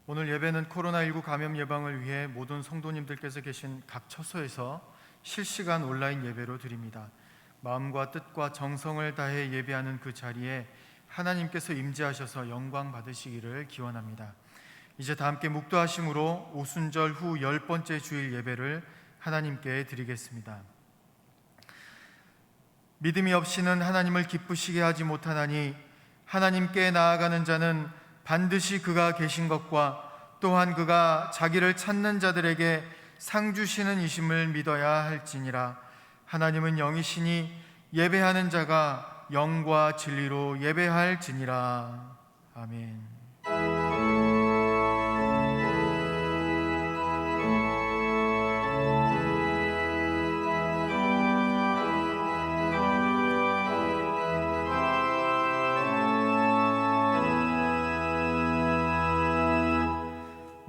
오늘 예배는 코로나19 감염 예방을 위해 모든 성도님들께서 계신 각 처소에서 실시간 온라인 예배로 드립니다. 마음과 뜻과 정성을 다해 예배하는 그 자리에 하나님께서 임재하셔서 영광 받으시기를 기원합니다. 이제 다 함께 묵도하심으로 오순절 후 10번째 주일 예배를 하나님께 드리겠습니다. 믿음이 없이는 하나님을 기쁘시게 하지 못하나니 하나님께 나아가는 자는 반드시 그가 계신 것과 또한 그가 자기를 찾는 자들에게 상 주시는 이심을 믿어야 할지니라. 하나님은 영이시니 예배하는 자가 영과 진리로 예배할지니라. 아멘.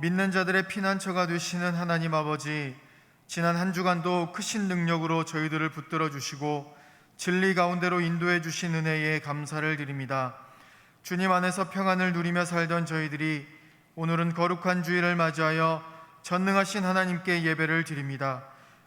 믿는 자들의 피난처가 되시는 하나님 아버지, 지난 한 주간도 크신 능력으로 저희들을 붙들어 주시고 진리 가운데로 인도해 주신 은혜에 감사를 드립니다. 주님 안에서 평안을 누리며 살던 저희들이 오늘은 거룩한 주일을 맞이하여 전능하신 하나님께 예배를 드립니다.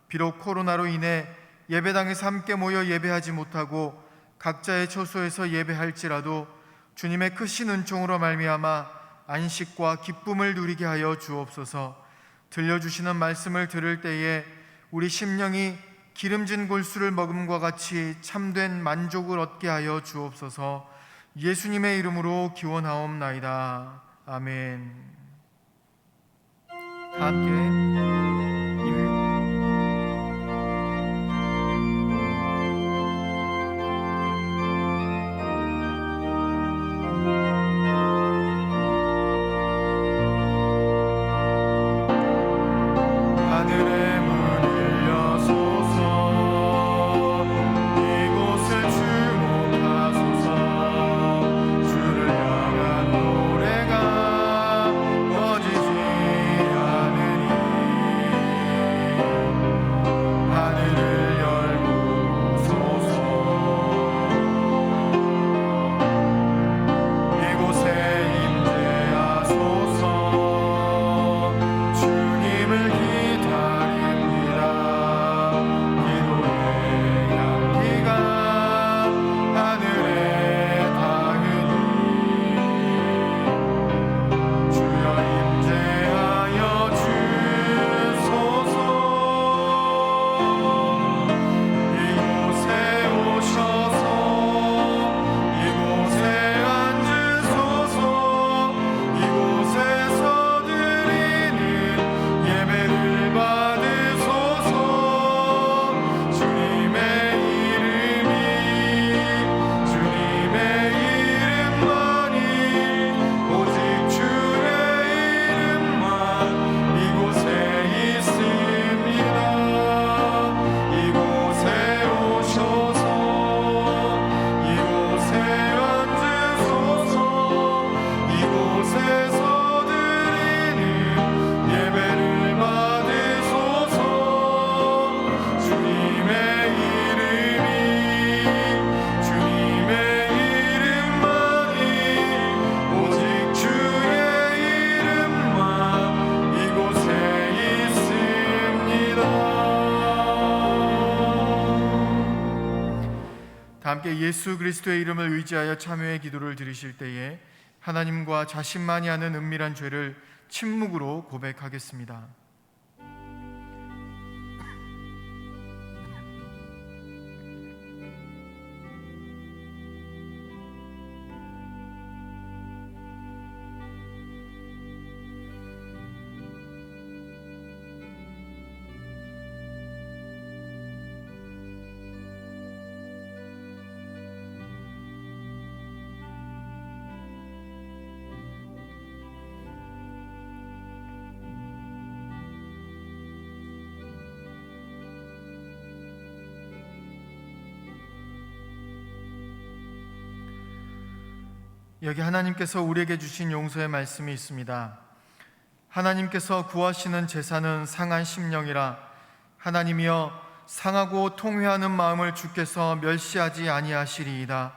비록 코로나로 인해 예배당에서 함께 모여 예배하지 못하고 각자의 처소에서 예배할지라도 주님의 크신 은총으로 말미암아 안식과 기쁨을 누리게 하여 주옵소서. 들려주시는 말씀을 들을 때에 우리 심령이 기름진 골수를 먹음과 같이 참된 만족을 얻게 하여 주옵소서. 예수님의 이름으로 기원하옵나이다. 아멘. 다 함께 함께 예수 그리스도의 이름을 의지하여 참여의 기도를 드리실 때에 하나님과 자신만이 아는 은밀한 죄를 침묵으로 고백하겠습니다. 여기 하나님께서 우리에게 주신 용서의 말씀이 있습니다. 하나님께서 구하시는 제사는 상한 심령이라. 하나님이여 상하고 통회하는 마음을 주께서 멸시하지 아니하시리이다.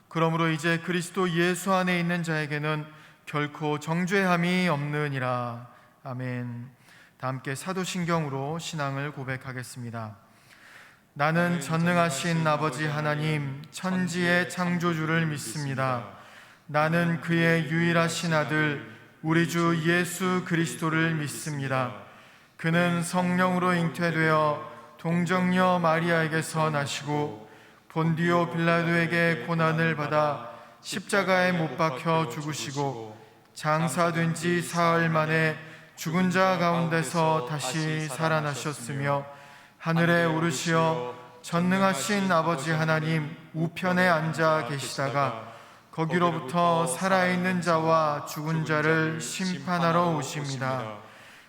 그러므로 이제 그리스도 예수 안에 있는 자에게는 결코 정죄함이 없느니라. 아멘. 다 함께 사도신경으로 신앙을 고백하겠습니다. 나는 전능하신 아버지 하나님 천지의 창조주를 믿습니다. 나는 그의 유일하신 아들 우리 주 예수 그리스도를 믿습니다. 그는 성령으로 잉태되어 동정녀 마리아에게서 나시고 본디오 빌라도에게 고난을 받아 십자가에 못 박혀 죽으시고 장사된 지 사흘 만에 죽은 자 가운데서 다시 살아나셨으며 하늘에 오르시어 전능하신 아버지 하나님 우편에 앉아 계시다가 거기로부터 살아있는 자와 죽은 자를 심판하러 오십니다.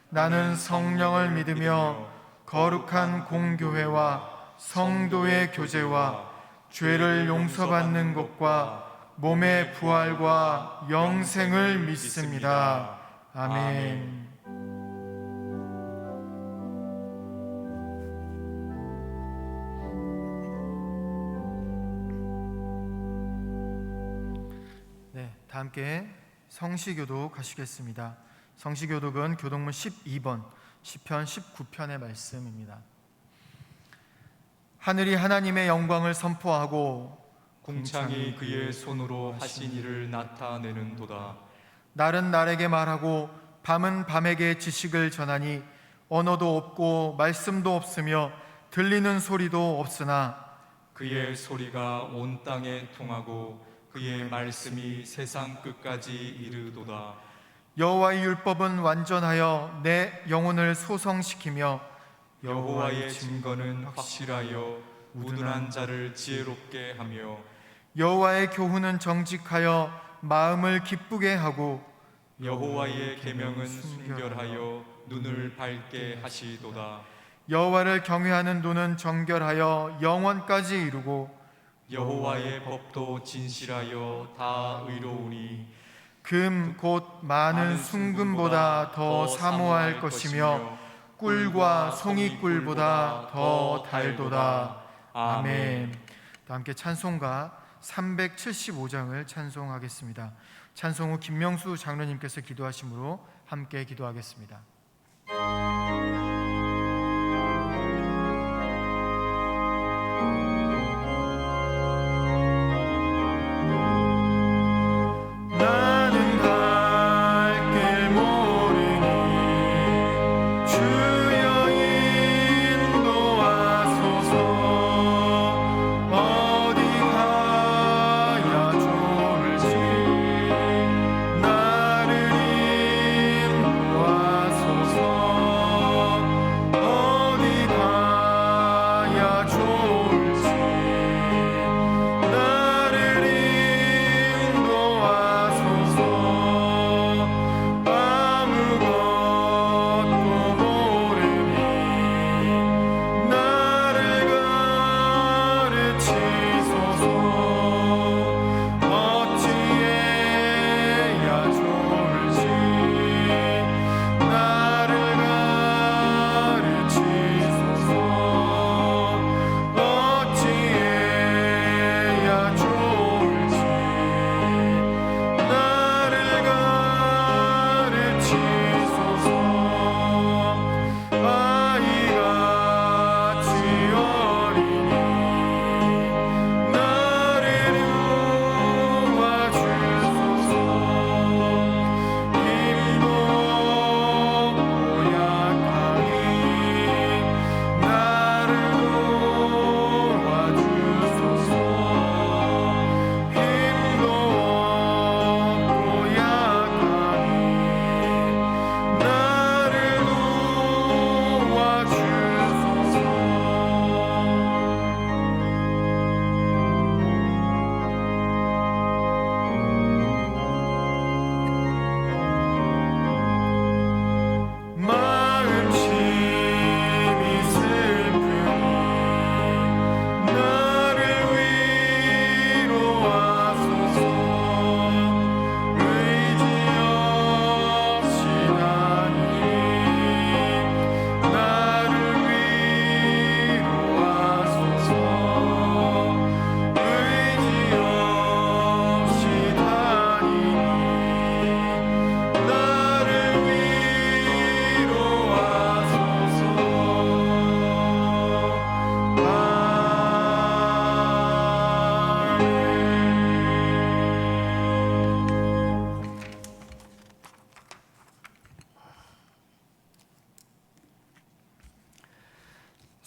나는 성령을 믿으며 거룩한 공교회와 성도의 교제와 죄를 용서받는 것과 몸의 부활과 영생을 믿습니다. 아멘. 네, 다 함께 성시교독 하시겠습니다. 성시교독은 교독문 12번 시편 19편의 말씀입니다. 하늘이 하나님의 영광을 선포하고 궁창이 그의 손으로 하신 일을 나타내는도다. 날은 날에게 말하고 밤은 밤에게 지식을 전하니 언어도 없고 말씀도 없으며 들리는 소리도 없으나 그의 소리가 온 땅에 통하고 그의 말씀이 세상 끝까지 이르도다. 여호와의 율법은 완전하여 내 영혼을 소성시키며 여호와의 증거는 확실하여 우둔한 자를 지혜롭게 하며 여호와의 교훈은 정직하여 마음을 기쁘게 하고 여호와의 계명은 순결하여 눈을 밝게 하시도다. 여호와를 경외하는 눈은 정결하여 영원까지 이루고 여호와의 법도 진실하여 다 의로우니 금 곧 많은 순금보다 더 사모할 것이며 꿀과 송이꿀보다 더 달도다. 아멘. 다 함께 찬송가 375장을 찬송하겠습니다. 찬송 후 김명수 장로님께서 기도하심으로 함께 기도하겠습니다. 나를 인도하소서.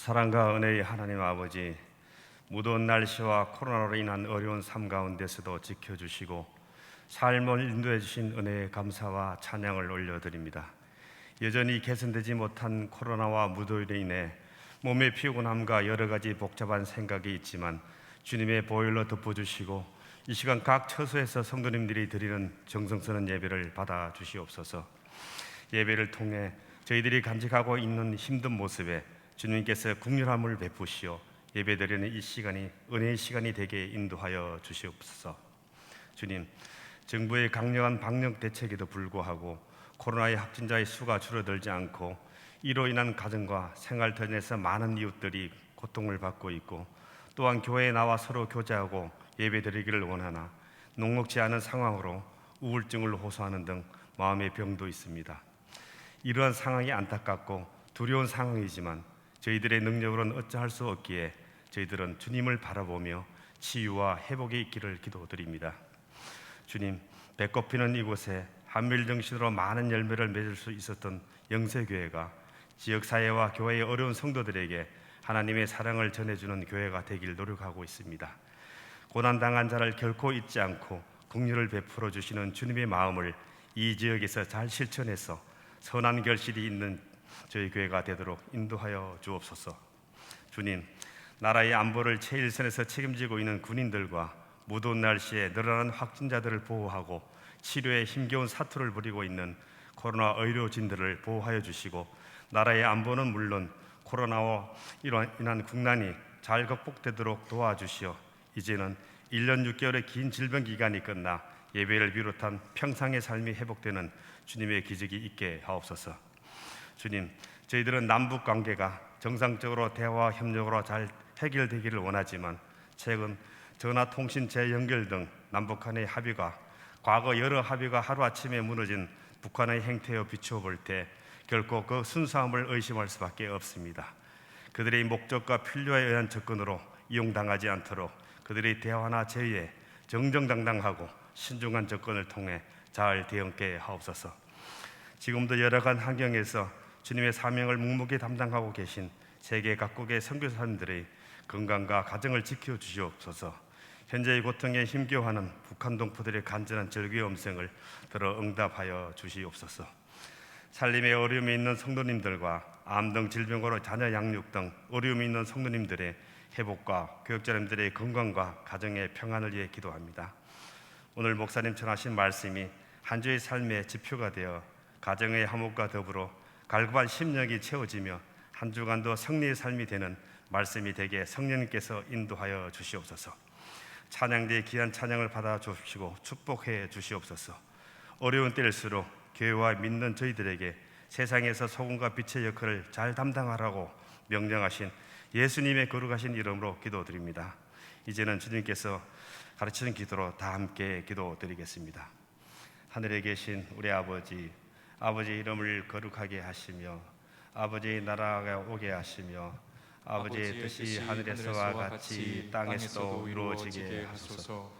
사랑과 은혜의 하나님 아버지, 무더운 날씨와 코로나로 인한 어려운 삶 가운데서도 지켜주시고 삶을 인도해 주신 은혜에 감사와 찬양을 올려드립니다. 여전히 개선되지 못한 코로나와 무더위로 인해 몸의 피곤함과 여러 가지 복잡한 생각이 있지만 주님의 보혈로 덮어주시고 이 시간 각 처소에서 성도님들이 드리는 정성스러운 예배를 받아 주시옵소서. 예배를 통해 저희들이 간직하고 있는 힘든 모습에 주님께서 긍휼함을 베푸시어 예배드리는 이 시간이 은혜의 시간이 되게 인도하여 주시옵소서. 주님, 정부의 강력한 방역 대책에도 불구하고 코로나의 확진자의 수가 줄어들지 않고 이로 인한 가정과 생활터에서 많은 이웃들이 고통을 받고 있고 또한 교회에 나와 서로 교제하고 예배드리기를 원하나 녹록지 않은 상황으로 우울증을 호소하는 등 마음의 병도 있습니다. 이러한 상황이 안타깝고 두려운 상황이지만 저희들의 능력으로는 어찌할 수 없기에 저희들은 주님을 바라보며 치유와 회복이 있기를 기도드립니다. 주님, 배꼽 피는 이곳에 한밀 정신으로 많은 열매를 맺을 수 있었던 영세교회가 지역사회와 교회의 어려운 성도들에게 하나님의 사랑을 전해주는 교회가 되길 노력하고 있습니다. 고난당한 자를 결코 잊지 않고 긍휼을 베풀어 주시는 주님의 마음을 이 지역에서 잘 실천해서 선한 결실이 있는 저희 교회가 되도록 인도하여 주옵소서. 주님, 나라의 안보를 최일선에서 책임지고 있는 군인들과 무더운 날씨에 늘어난 확진자들을 보호하고 치료에 힘겨운 사투를 벌이고 있는 코로나 의료진들을 보호하여 주시고 나라의 안보는 물론 코로나와 인한 국난이 잘 극복되도록 도와주시어 이제는 1년 6개월의 긴 질병 기간이 끝나 예배를 비롯한 평상의 삶이 회복되는 주님의 기적이 있게 하옵소서. 주님, 저희들은 남북 관계가 정상적으로 대화와 협력으로 잘 해결되기를 원하지만 최근 전화통신 재연결 등 남북 간의 합의가 과거 여러 합의가 하루아침에 무너진 북한의 행태에 비추어 볼 때 결코 그 순수함을 의심할 수밖에 없습니다. 그들의 목적과 필요에 의한 접근으로 이용당하지 않도록 그들의 대화나 제의에 정정당당하고 신중한 접근을 통해 잘 대응케 하옵소서. 지금도 여러 간 환경에서 주님의 사명을 묵묵히 담당하고 계신 세계 각국의 선교사님들의 건강과 가정을 지켜주시옵소서. 현재의 고통에 힘겨워하는 북한 동포들의 간절한 절규의 음성을 들어 응답하여 주시옵소서. 살림에 어려움이 있는 성도님들과 암 등 질병으로 자녀 양육 등 어려움이 있는 성도님들의 회복과 교육자님들의 건강과 가정의 평안을 위해 기도합니다. 오늘 목사님 전하신 말씀이 한 주의 삶의 지표가 되어 가정의 화목과 더불어 갈급한 심령이 채워지며 한 주간도 승리의 삶이 되는 말씀이 되게 성령님께서 인도하여 주시옵소서. 찬양대의 귀한 찬양을 받아 주시고 축복해 주시옵소서. 어려운 때일수록 교회와 믿는 저희들에게 세상에서 소금과 빛의 역할을 잘 담당하라고 명령하신 예수님의 거룩하신 이름으로 기도드립니다. 이제는 주님께서 가르치는 기도로 다 함께 기도드리겠습니다. 하늘에 계신 우리 아버지, 아버지의 이름을 거룩하게 하시며 아버지의 나라가 오게 하시며 아버지의 뜻이 하늘에서와 같이 땅에서도 이루어지게 하소서.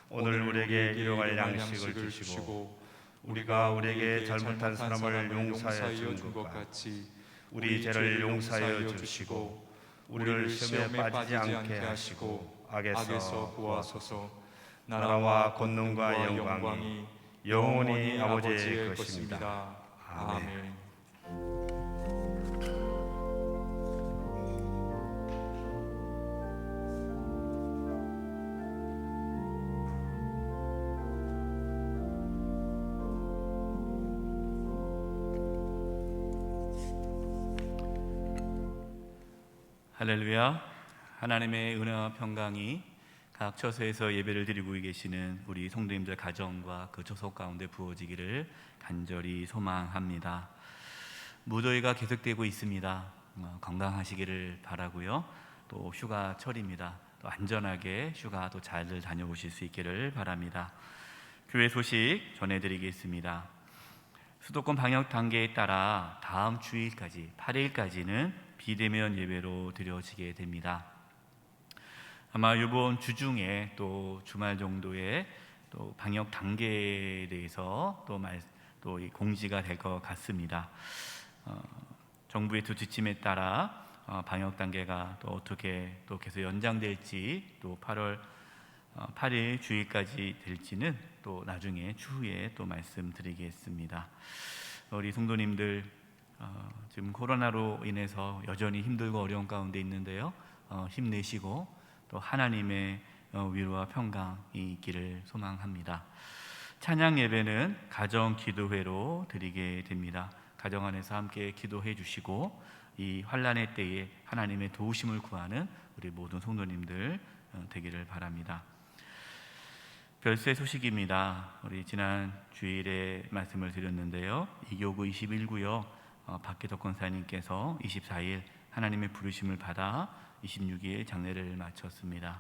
오늘 우리에게 일용할 양식을 주시고 우리가 우리에게 잘못한 사람을 용서하여 준 것 같이 우리 죄를 용서하여 주시고 우리를 시험에 빠지지 않게 하시고 악에서 구하소서. 나라와 권능과 영광이 영원히 아버지의 것입니다. 아멘. 할렐루야. 하나님의 은혜와 평강이 각 처소에서 예배를 드리고 계시는 우리 성도님들 가정과 그 처소 가운데 부어지기를 간절히 소망합니다. 무더위가 계속되고 있습니다. 건강하시기를 바라고요. 또 휴가철입니다. 또 안전하게 휴가 또 잘 다녀오실 수 있기를 바랍니다. 교회 소식 전해드리겠습니다. 수도권 방역 단계에 따라 다음 주일까지 8일까지는 비대면 예배로 드려지게 됩니다. 아마 이번 주중에 또 주말 정도에 또 방역 단계에 대해서 또 공지가 될 것 같습니다. 정부의 두 지침에 따라 방역 단계가 또 어떻게 또 계속 연장될지, 또 8월 8일 주일까지 될지는 또 나중에 추후에 또 말씀드리겠습니다. 우리 성도님들, 지금 코로나로 인해서 여전히 힘들고 어려운 가운데 있는데요, 힘내시고 또 하나님의 위로와 평강이 있기를 소망합니다. 찬양 예배는 가정 기도회로 드리게 됩니다. 가정 안에서 함께 기도해 주시고, 이 환난의 때에 하나님의 도우심을 구하는 우리 모든 성도님들 되기를 바랍니다. 별세 소식입니다. 우리 지난 주일에 말씀을 드렸는데요, 이교구 21구요 박기덕 권사님께서 24일 하나님의 부르심을 받아 26일 장례를 마쳤습니다.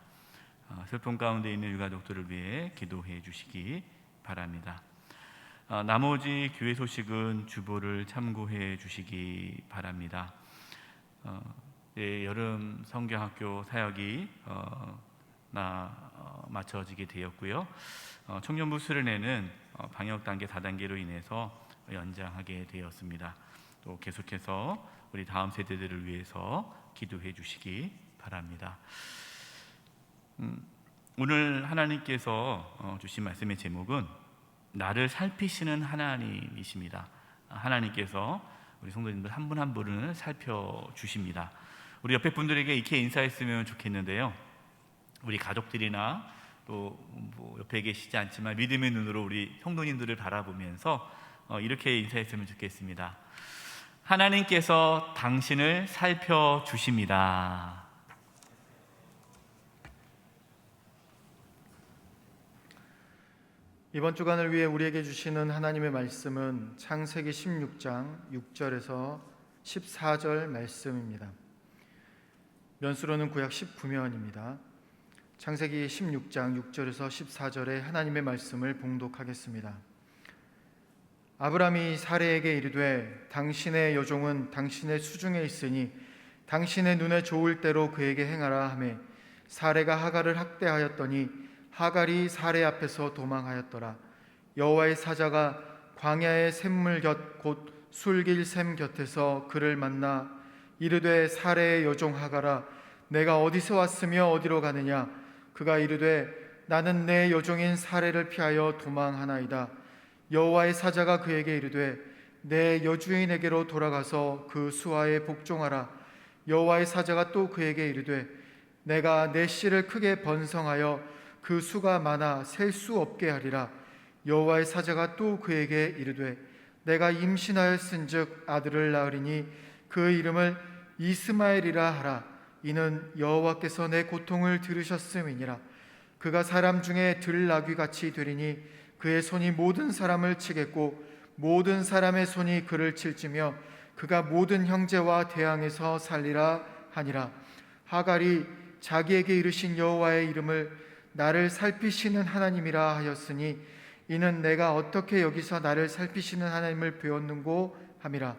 슬픔 가운데 있는 유가족들을 위해 기도해 주시기 바랍니다. 나머지 교회 소식은 주보를 참고해 주시기 바랍니다. 여름 성경학교 사역이 마쳐지게 되었고요. 청년부 수련회는 방역 단계 4단계로 인해서 연장하게 되었습니다. 또 계속해서 우리 다음 세대들을 위해서 기도해 주시기 바랍니다. 오늘 하나님께서 주신 말씀의 제목은 나를 살피시는 하나님이십니다. 하나님께서 우리 성도님들 한 분 한 분을 살펴주십니다. 우리 옆에 분들에게 이렇게 인사했으면 좋겠는데요, 우리 가족들이나 또 옆에 계시지 않지만 믿음의 눈으로 우리 성도님들을 바라보면서 이렇게 인사했으면 좋겠습니다. 하나님께서 당신을 살펴주십니다. 이번 주간을 위해 우리에게 주시는 하나님의 말씀은 창세기 16장 6절에서 14절 말씀입니다. 면수로는 구약 19면입니다. 창세기 16장 6절에서 14절의 하나님의 말씀을 봉독하겠습니다. 아브람이 사레에게 이르되 당신의 여종은 당신의 수중에 있으니 당신의 눈에 좋을 대로 그에게 행하라 하매 사레가 하갈을 학대하였더니 하갈이 사레 앞에서 도망하였더라. 여호와의 사자가 광야의 샘물 곁 곧 술길샘 곁에서 그를 만나 이르되 사레의 여종 하갈아 내가 어디서 왔으며 어디로 가느냐. 그가 이르되 나는 내 여종인 사레를 피하여 도망하나이다. 여호와의 사자가 그에게 이르되 내 여주인에게로 돌아가서 그 수하에 복종하라. 여호와의 사자가 또 그에게 이르되 내가 내 씨를 크게 번성하여 그 수가 많아 셀 수 없게 하리라. 여호와의 사자가 또 그에게 이르되 내가 임신하였은즉 아들을 낳으리니 그 이름을 이스마엘이라 하라. 이는 여호와께서 내 고통을 들으셨음이니라. 그가 사람 중에 들나귀같이 되리니 그의 손이 모든 사람을 치겠고 모든 사람의 손이 그를 칠지며 그가 모든 형제와 대항에서 살리라 하니라. 하갈이 자기에게 이르신 여호와의 이름을 나를 살피시는 하나님이라 하였으니 이는 내가 어떻게 여기서 나를 살피시는 하나님을 배웠는고 함이라.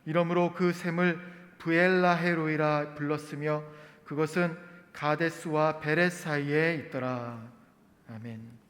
이러므로 그 샘을 브엘라헤로이라 불렀으며 그것은 가데스와 베렛 사이에 있더라. 아멘.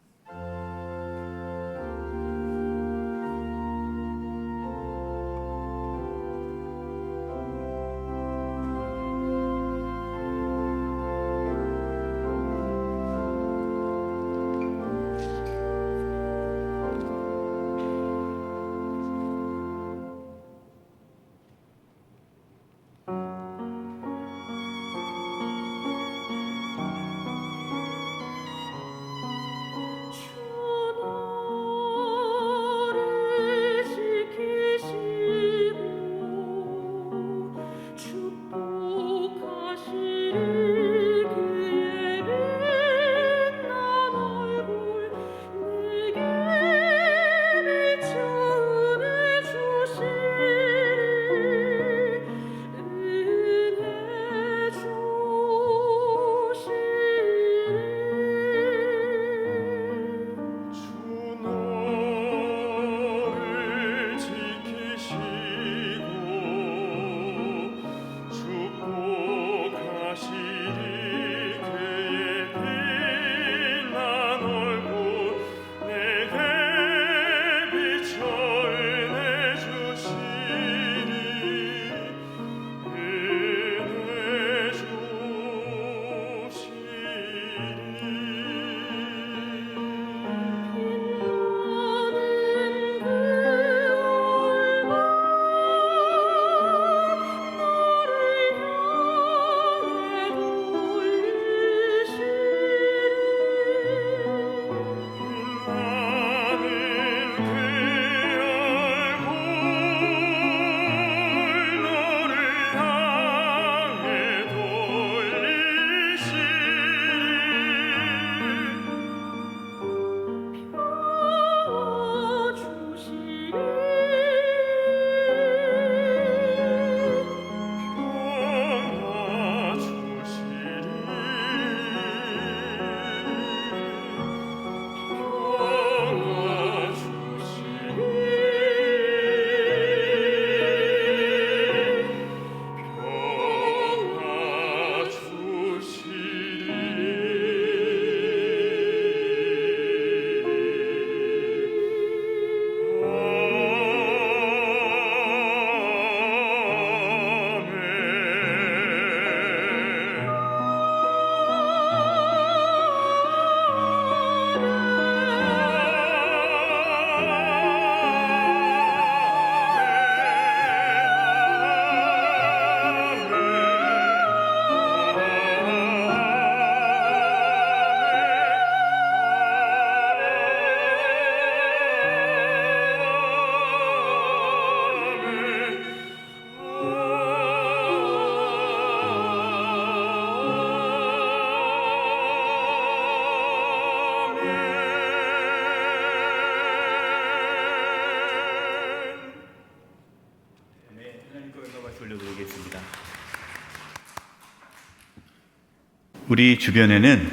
우리 주변에는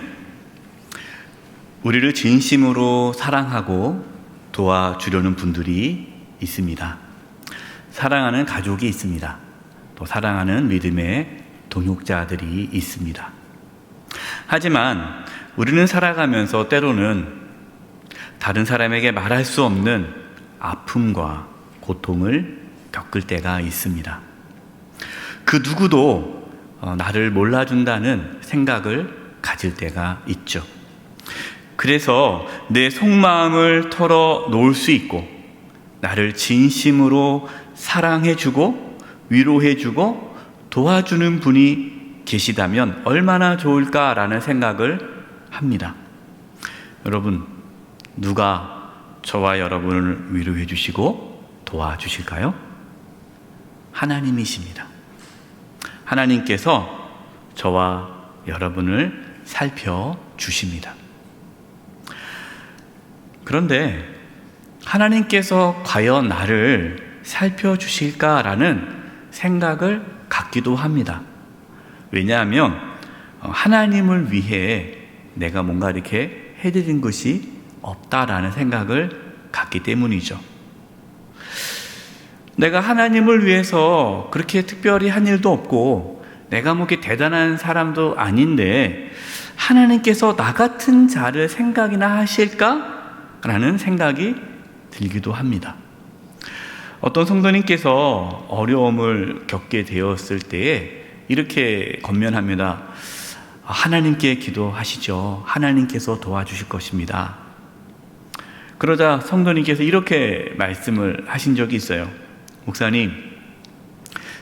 우리를 진심으로 사랑하고 도와주려는 분들이 있습니다. 사랑하는 가족이 있습니다. 또 사랑하는 믿음의 동역자들이 있습니다. 하지만 우리는 살아가면서 때로는 다른 사람에게 말할 수 없는 아픔과 고통을 겪을 때가 있습니다. 그 누구도 나를 몰라준다는 생각을 가질 때가 있죠. 그래서 내 속마음을 털어놓을 수 있고 나를 진심으로 사랑해주고 위로해주고 도와주는 분이 계시다면 얼마나 좋을까라는 생각을 합니다. 여러분, 누가 저와 여러분을 위로해 주시고 도와주실까요? 하나님이십니다. 하나님께서 저와 여러분을 살펴주십니다. 그런데 하나님께서 과연 나를 살펴주실까라는 생각을 갖기도 합니다. 왜냐하면 하나님을 위해 내가 뭔가 이렇게 해드린 것이 없다라는 생각을 갖기 때문이죠. 내가 하나님을 위해서 그렇게 특별히 한 일도 없고 내가 뭐 이렇게 대단한 사람도 아닌데 하나님께서 나 같은 자를 생각이나 하실까라는 생각이 들기도 합니다. 어떤 성도님께서 어려움을 겪게 되었을 때에 이렇게 권면합니다. 하나님께 기도하시죠. 하나님께서 도와주실 것입니다. 그러자 성도님께서 이렇게 말씀을 하신 적이 있어요. 목사님,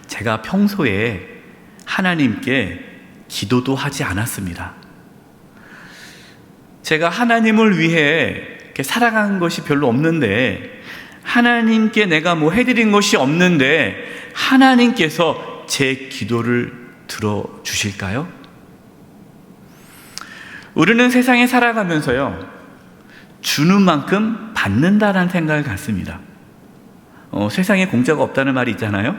제가 평소에 하나님께 기도도 하지 않았습니다. 제가 하나님을 위해 이렇게 살아간 것이 별로 없는데 하나님께 내가 뭐 해드린 것이 없는데 하나님께서 제 기도를 들어주실까요? 우리는 세상에 살아가면서요, 주는 만큼 받는다라는 생각을 갖습니다. 세상에 공짜가 없다는 말이 있잖아요.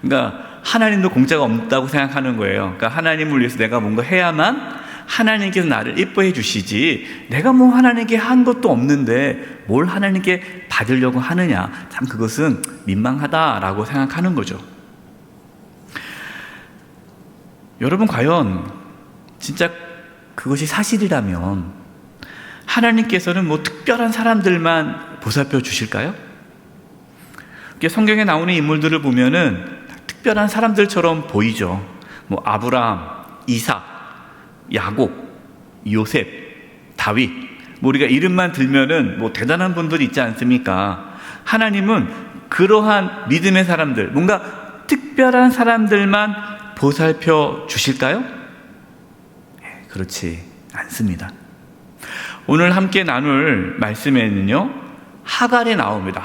그러니까 하나님도 공짜가 없다고 생각하는 거예요. 그러니까 하나님을 위해서 내가 뭔가 해야만 하나님께서 나를 이뻐해 주시지, 내가 뭐 하나님께 한 것도 없는데 뭘 하나님께 받으려고 하느냐, 참 그것은 민망하다라고 생각하는 거죠. 여러분, 과연 진짜 그것이 사실이라면 하나님께서는 뭐 특별한 사람들만 보살펴 주실까요? 성경에 나오는 인물들을 보면은 특별한 사람들처럼 보이죠. 뭐 아브라함, 이삭, 야곱, 요셉, 다윗, 뭐 우리가 이름만 들면은 뭐 대단한 분들이 있지 않습니까? 하나님은 그러한 믿음의 사람들, 뭔가 특별한 사람들만 보살펴 주실까요? 그렇지 않습니다. 오늘 함께 나눌 말씀에는요, 하갈이 나옵니다.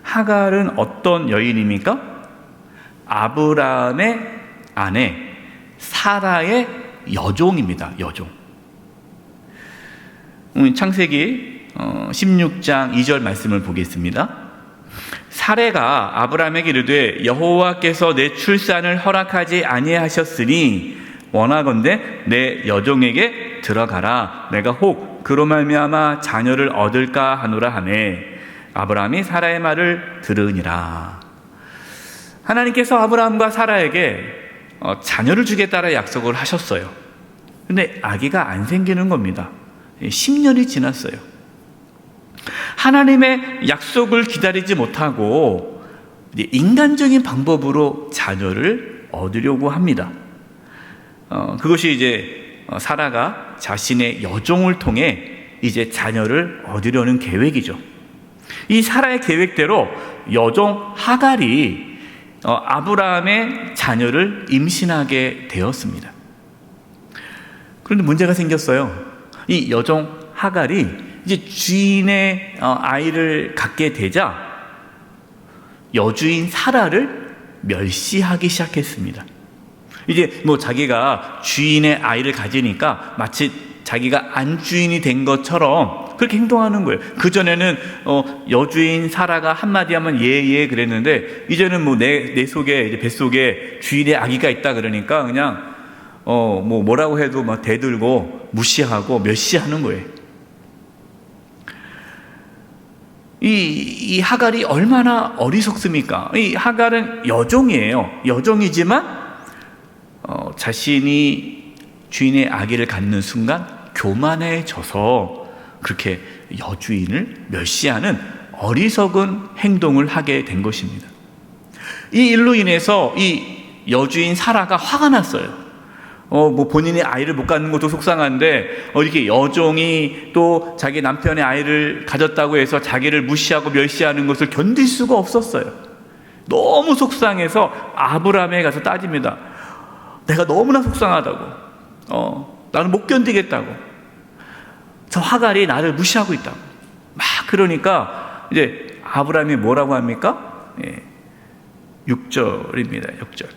하갈은 어떤 여인입니까? 아브라함의 아내 사라의 여종입니다. 여종. 창세기 16장 2절 말씀을 보겠습니다. 사레가 아브라함에게 이르되 여호와께서 내 출산을 허락하지 아니하셨으니 원하건대 내 여종에게 들어가라. 내가 혹 그로 말미암아 자녀를 얻을까 하노라 하매 아브라함이 사라의 말을 들으니라. 하나님께서 아브라함과 사라에게 자녀를 주겠다라 약속을 하셨어요. 근데 아기가 안 생기는 겁니다. 10년이 지났어요. 하나님의 약속을 기다리지 못하고 인간적인 방법으로 자녀를 얻으려고 합니다. 그것이 이제 사라가 자신의 여종을 통해 이제 자녀를 얻으려는 계획이죠. 이 사라의 계획대로 여종 하갈이 아브라함의 자녀를 임신하게 되었습니다. 그런데 문제가 생겼어요. 이 여종 하갈이 이제 주인의 아이를 갖게 되자 여주인 사라를 멸시하기 시작했습니다. 이제 뭐 자기가 주인의 아이를 가지니까 마치 자기가 안주인이 된 것처럼 그렇게 행동하는 거예요. 그전에는 여주인 사라가 한마디 하면 예 그랬는데 이제는 뭐 내 속에, 이제 뱃속에 주인의 아기가 있다 그러니까 그냥 뭐라고 해도 막 대들고 무시하고 멸시하는 거예요. 이 하갈이 얼마나 어리석습니까? 이 하갈은 여종이에요. 여종이지만 자신이 주인의 아기를 갖는 순간 교만해져서 그렇게 여주인을 멸시하는 어리석은 행동을 하게 된 것입니다. 이 일로 인해서 이 여주인 사라가 화가 났어요. 본인이 아이를 못 갖는 것도 속상한데 이렇게 여종이 또 자기 남편의 아이를 가졌다고 해서 자기를 무시하고 멸시하는 것을 견딜 수가 없었어요. 너무 속상해서 아브라함에 가서 따집니다. 내가 너무나 속상하다고, 나는 못 견디겠다고, 저 하갈이 나를 무시하고 있다고 막 그러니까 이제 아브라함이 뭐라고 합니까? 6절입니다. 6절.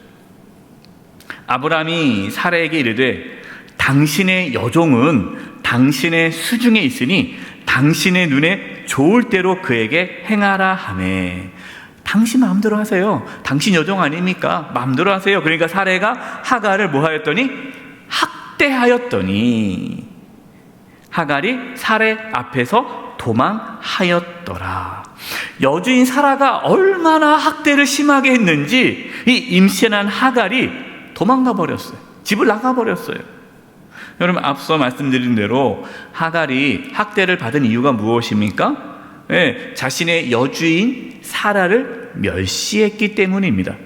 아브라함이 사라에게 이르되 당신의 여종은 당신의 수중에 있으니 당신의 눈에 좋을 대로 그에게 행하라 하매. 당신 마음대로 하세요. 당신 여종 아닙니까? 마음대로 하세요. 그러니까 사라가 하갈을 뭐 하였더니 학대하였더니 하갈이 사라 앞에서 도망하였더라. 여주인 사라가 얼마나 학대를 심하게 했는지 이 임신한 하갈이 도망가 버렸어요. 집을 나가 버렸어요. 여러분, 앞서 말씀드린 대로 하갈이 학대를 받은 이유가 무엇입니까? 자신의 여주인 사라를 멸시했기 때문입니다.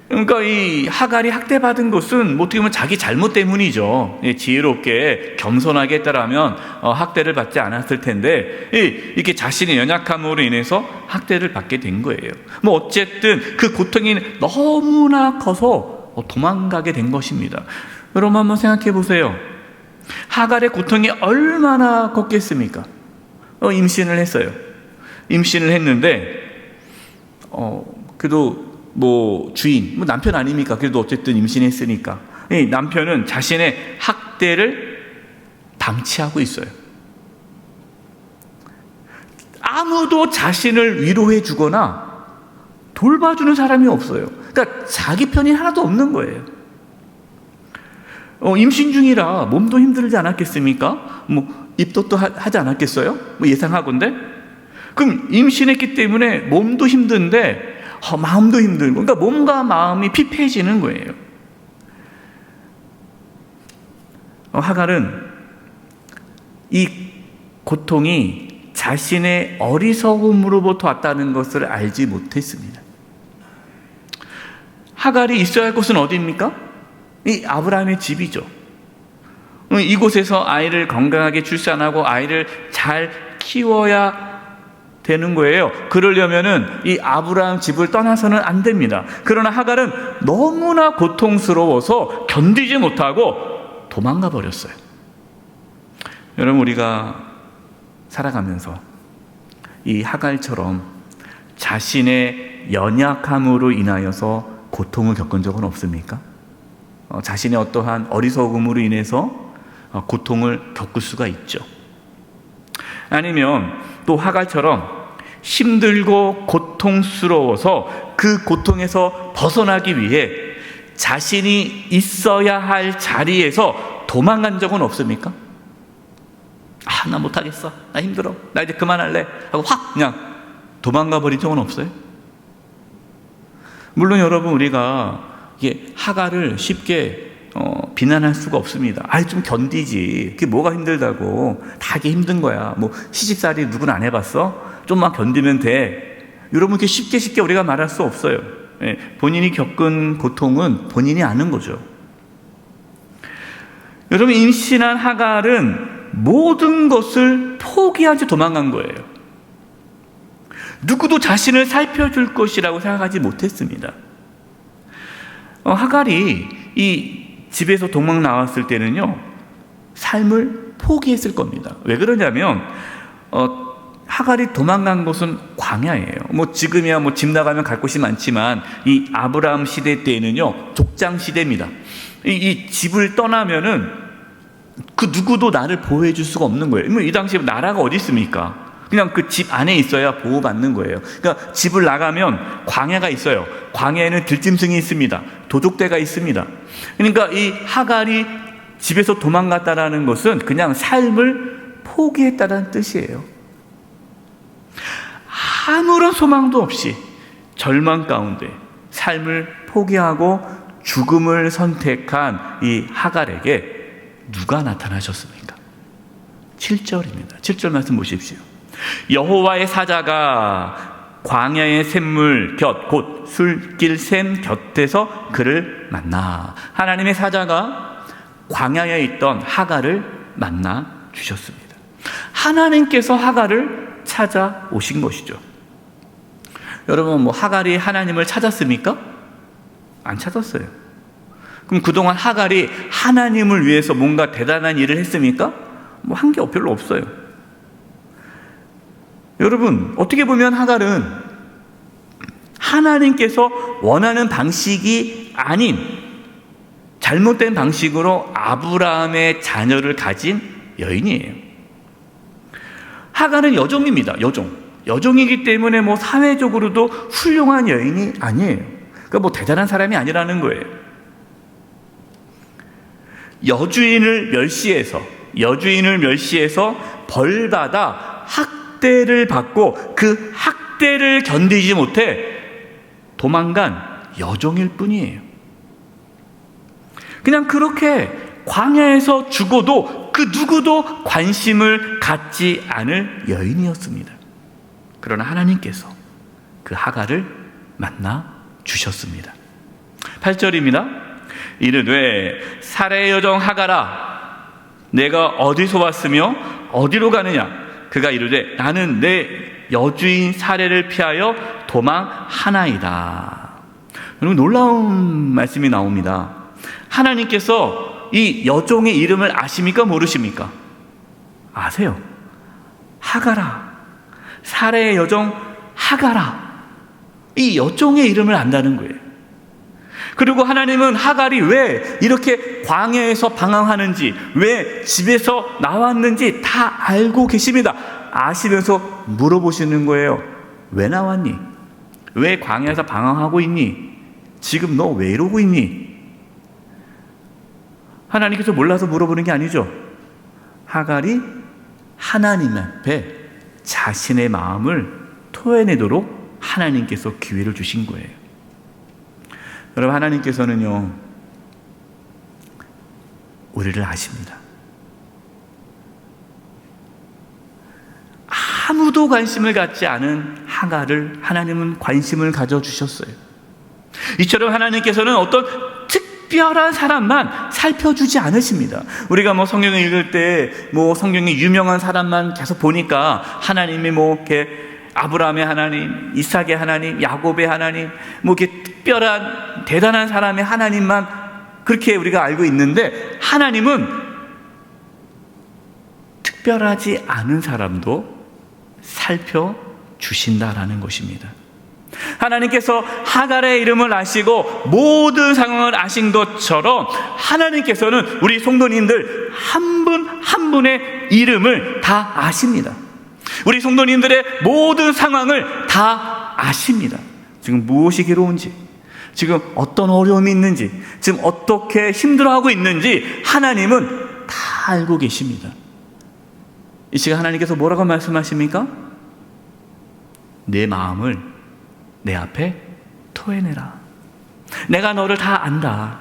그러니까 이 하갈이 학대받은 것은 어떻게 보면 자기 잘못 때문이죠. 지혜롭게 겸손하게 했더라면 학대를 받지 않았을 텐데 이렇게 자신의 연약함으로 인해서 학대를 받게 된 거예요. 어쨌든 그 고통이 너무나 커서 도망가게 된 것입니다. 여러분 한번 생각해 보세요. 하갈의 고통이 얼마나 컸겠습니까? 임신을 했어요. 임신을 했는데 그래도 주인, 남편 아닙니까? 그래도 어쨌든 임신했으니까 이 남편은 자신의 학대를 방치하고 있어요. 아무도 자신을 위로해 주거나 돌봐주는 사람이 없어요. 그러니까 자기 편이 하나도 없는 거예요. 임신 중이라 몸도 힘들지 않았겠습니까? 입덧도 하지 않았겠어요? 예상하건대. 그럼 임신했기 때문에 몸도 힘든데 마음도 힘들고, 그러니까 몸과 마음이 피폐해지는 거예요. 하갈은 이 고통이 자신의 어리석음으로부터 왔다는 것을 알지 못했습니다. 하갈이 있어야 할 곳은 어디입니까? 이 아브라함의 집이죠. 이곳에서 아이를 건강하게 출산하고 아이를 잘 키워야 되는 거예요. 그러려면은 이 아브라함 집을 떠나서는 안 됩니다. 그러나 하갈은 너무나 고통스러워서 견디지 못하고 도망가 버렸어요. 여러분, 우리가 살아가면서 이 하갈처럼 자신의 연약함으로 인하여서 고통을 겪은 적은 없습니까? 자신의 어떠한 어리석음으로 인해서 고통을 겪을 수가 있죠. 아니면 또 하갈처럼 힘들고 고통스러워서 그 고통에서 벗어나기 위해 자신이 있어야 할 자리에서 도망간 적은 없습니까? 나 못하겠어, 나 힘들어, 나 이제 그만할래 하고 확 그냥 도망가 버린 적은 없어요? 물론 여러분, 우리가 이게 하갈을 쉽게 비난할 수가 없습니다. 좀 견디지, 그게 뭐가 힘들다고, 다 이게 힘든 거야, 시집살이 누구는 안 해봤어? 좀만 견디면 돼. 여러분, 이렇게 쉽게 우리가 말할 수 없어요. 본인이 겪은 고통은 본인이 아는 거죠. 여러분, 임신한 하갈은 모든 것을 포기하지 도망간 거예요. 누구도 자신을 살펴줄 것이라고 생각하지 못했습니다. 하갈이 이 집에서 도망 나왔을 때는요, 삶을 포기했을 겁니다. 왜 그러냐면 하갈이 도망간 곳은 광야예요. 지금이야 집 나가면 갈 곳이 많지만 이 아브라함 시대 때에는요, 족장 시대입니다. 이 집을 떠나면은 그 누구도 나를 보호해 줄 수가 없는 거예요. 이 당시에 나라가 어디 있습니까? 그냥 그 집 안에 있어야 보호받는 거예요. 그러니까 집을 나가면 광야가 있어요. 광야에는 들짐승이 있습니다. 도둑대가 있습니다. 그러니까 이 하갈이 집에서 도망갔다라는 것은 그냥 삶을 포기했다는 뜻이에요. 아무런 소망도 없이 절망 가운데 삶을 포기하고 죽음을 선택한 이 하갈에게 누가 나타나셨습니까? 7절입니다. 7절 말씀 보십시오. 여호와의 사자가 광야의 샘물 곁 곧 술길 샘 곁에서 그를 만나. 하나님의 사자가 광야에 있던 하갈을 만나 주셨습니다. 하나님께서 하갈을 찾아오신 것이죠. 여러분, 하갈이 하나님을 찾았습니까? 안 찾았어요. 그럼 그동안 하갈이 하나님을 위해서 뭔가 대단한 일을 했습니까? 한 게 별로 없어요. 여러분, 어떻게 보면 하갈은 하나님께서 원하는 방식이 아닌 잘못된 방식으로 아브라함의 자녀를 가진 여인이에요. 하갈은 여종입니다. 여종이기 때문에 사회적으로도 훌륭한 여인이 아니에요. 그러니까 대단한 사람이 아니라는 거예요. 여주인을 멸시해서 벌받아 학대를 받고 그 학대를 견디지 못해 도망간 여종일 뿐이에요. 그냥 그렇게 광야에서 죽어도 그 누구도 관심을 갖지 않을 여인이었습니다. 그러나 하나님께서 그 하갈을 만나 주셨습니다. 8절입니다. 이르되 사레의 여종 하갈아, 내가 어디서 왔으며 어디로 가느냐? 그가 이르되 나는 내 여주인 사레를 피하여 도망하나이다. 여러분, 놀라운 말씀이 나옵니다. 하나님께서 이 여종의 이름을 아십니까? 모르십니까? 아세요. 하갈아, 사레의 여종 하갈아, 이 여종의 이름을 안다는 거예요. 그리고 하나님은 하갈이 왜 이렇게 광야에서 방황하는지, 왜 집에서 나왔는지 다 알고 계십니다. 아시면서 물어보시는 거예요. 왜 나왔니? 왜 광야에서 방황하고 있니? 지금 너 왜 이러고 있니? 하나님께서 몰라서 물어보는 게 아니죠. 하갈이 하나님 앞에 자신의 마음을 토해내도록 하나님께서 기회를 주신 거예요. 여러분, 하나님께서는요, 우리를 아십니다. 아무도 관심을 갖지 않은 하갈을 하나님은 관심을 가져주셨어요. 이처럼 하나님께서는 어떤 특별한 사람만 살펴주지 않으십니다. 우리가 성경을 읽을 때 성경에 유명한 사람만 계속 보니까 하나님이 이렇게 아브라함의 하나님, 이삭의 하나님, 야곱의 하나님, 이렇게 특별한 대단한 사람의 하나님만 그렇게 우리가 알고 있는데, 하나님은 특별하지 않은 사람도 살펴주신다라는 것입니다. 하나님께서 하갈의 이름을 아시고 모든 상황을 아신 것처럼 하나님께서는 우리 성도님들 한 분 한 분의 이름을 다 아십니다. 우리 성도님들의 모든 상황을 다 아십니다. 지금 무엇이 괴로운지, 지금 어떤 어려움이 있는지, 지금 어떻게 힘들어하고 있는지 하나님은 다 알고 계십니다. 이 시간 하나님께서 뭐라고 말씀하십니까? 내 마음을 내 앞에 토해내라. 내가 너를 다 안다.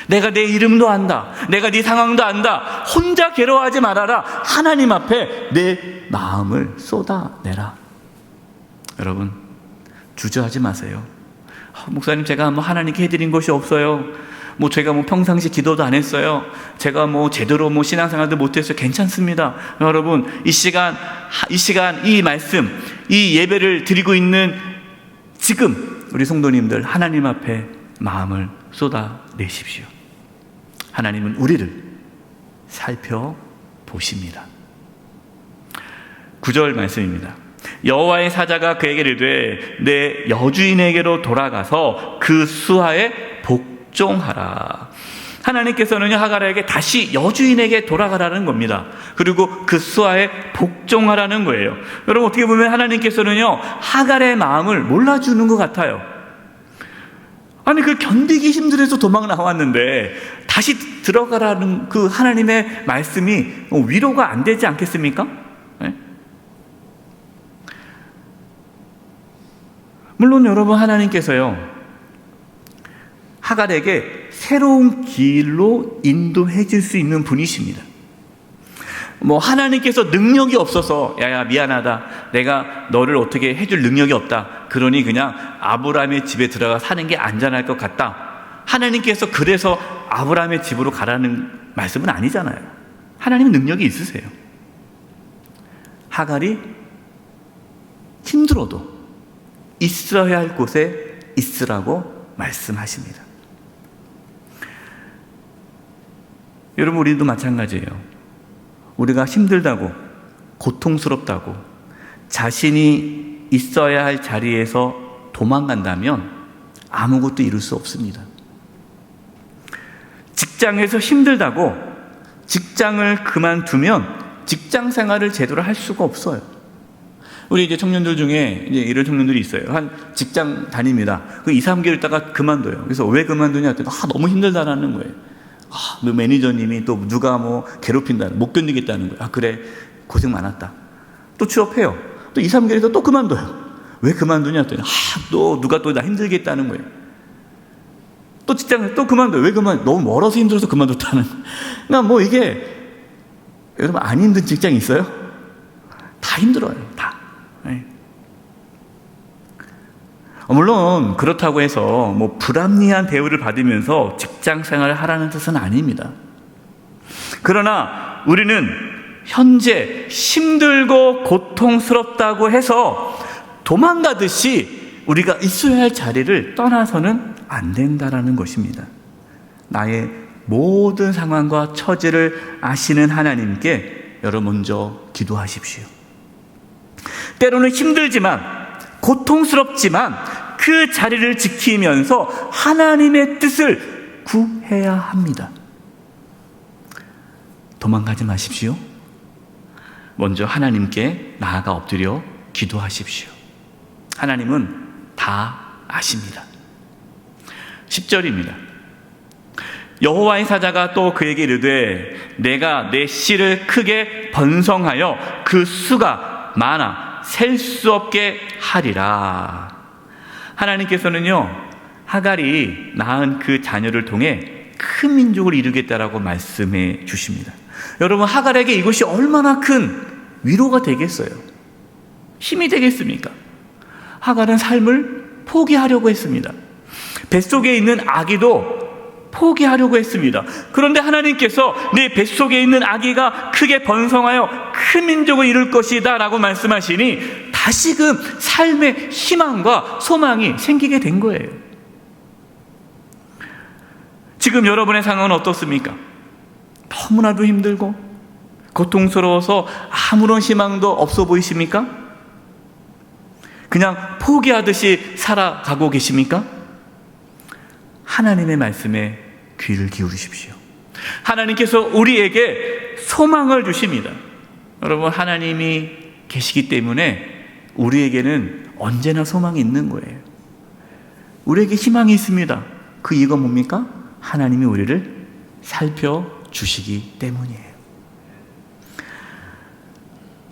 내가 내 이름도 안다. 내가 네 상황도 안다. 혼자 괴로워하지 말아라. 하나님 앞에 내 마음을 쏟아내라. 여러분, 주저하지 마세요. 목사님, 제가 하나님께 해드린 것이 없어요. 제가 평상시 기도도 안 했어요. 제가 제대로 신앙생활도 못했어요. 괜찮습니다. 여러분, 이 시간 이 말씀, 이 예배를 드리고 있는 지금 우리 성도님들 하나님 앞에 마음을 쏟아내십시오. 하나님은 우리를 살펴보십니다. 9절 말씀입니다. 여호와의 사자가 그에게 이르되 내 여주인에게로 돌아가서 그 수하에 복종하라. 하나님께서는 하갈에게 다시 여주인에게 돌아가라는 겁니다. 그리고 그 수하에 복종하라는 거예요. 여러분, 어떻게 보면 하나님께서는요, 하갈의 마음을 몰라주는 것 같아요. 아니, 그 견디기 힘들어서 도망 나왔는데 다시 들어가라는 그 하나님의 말씀이 위로가 안 되지 않겠습니까? 네? 물론 여러분, 하나님께서요, 하갈에게 새로운 길로 인도해 줄 수 있는 분이십니다. 하나님께서 능력이 없어서 야야 미안하다, 내가 너를 어떻게 해줄 능력이 없다, 그러니 그냥 아브라함의 집에 들어가 사는 게 안전할 것 같다, 하나님께서 그래서 아브라함의 집으로 가라는 말씀은 아니잖아요. 하나님은 능력이 있으세요. 하갈이 힘들어도 있어야 할 곳에 있으라고 말씀하십니다. 여러분, 우리도 마찬가지예요. 우리가 힘들다고, 고통스럽다고, 자신이 있어야 할 자리에서 도망간다면 아무것도 이룰 수 없습니다. 직장에서 힘들다고 직장을 그만두면 직장 생활을 제대로 할 수가 없어요. 우리 이제 청년들 중에 이제 이런 청년들이 있어요. 한 직장 다닙니다. 그 2, 3개월 있다가 그만둬요. 그래서 왜 그만두냐 했더니 너무 힘들다라는 거예요. 그 매니저님이 또 누가 괴롭힌다, 못 견디겠다는 거예요. 그래, 고생 많았다. 또 취업해요. 또 2, 3개월 있다 또 그만둬요. 왜 그만두냐 했더니 또 누가 또 나 힘들겠다는 거예요. 또 직장을 또 그만둬요. 왜 너무 멀어서 힘들어서 그만뒀다는 거예요. 그러니까 이게, 여러분, 안 힘든 직장이 있어요? 다 힘들어요. 다. 네. 물론 그렇다고 해서 불합리한 대우를 받으면서 직장 생활을 하라는 뜻은 아닙니다. 그러나 우리는 현재 힘들고 고통스럽다고 해서 도망가듯이 우리가 있어야 할 자리를 떠나서는 안 된다라는 것입니다. 나의 모든 상황과 처지를 아시는 하나님께 여러분 먼저 기도하십시오. 때로는 힘들지만, 고통스럽지만 그 자리를 지키면서 하나님의 뜻을 구해야 합니다. 도망가지 마십시오. 먼저 하나님께 나아가 엎드려 기도하십시오. 하나님은 다 아십니다. 10절입니다. 여호와의 사자가 또 그에게 이르되 내가 내 씨를 크게 번성하여 그 수가 많아 셀 수 없게 하리라. 하나님께서는요, 하갈이 낳은 그 자녀를 통해 큰 민족을 이루겠다라고 말씀해 주십니다. 여러분, 하갈에게 이것이 얼마나 큰 위로가 되겠어요? 힘이 되겠습니까? 하갈은 삶을 포기하려고 했습니다. 뱃속에 있는 아기도 포기하려고 했습니다. 그런데 하나님께서 내 뱃속에 있는 아기가 크게 번성하여 큰 민족을 이룰 것이다 라고 말씀하시니 다시금 삶의 희망과 소망이 생기게 된 거예요. 지금 여러분의 상황은 어떻습니까? 너무나도 힘들고 고통스러워서 아무런 희망도 없어 보이십니까? 그냥 포기하듯이 살아가고 계십니까? 하나님의 말씀에 귀를 기울이십시오. 하나님께서 우리에게 소망을 주십니다. 여러분, 하나님이 계시기 때문에 우리에게는 언제나 소망이 있는 거예요. 우리에게 희망이 있습니다. 그 이유가 뭡니까? 하나님이 우리를 살펴주시기 때문이에요.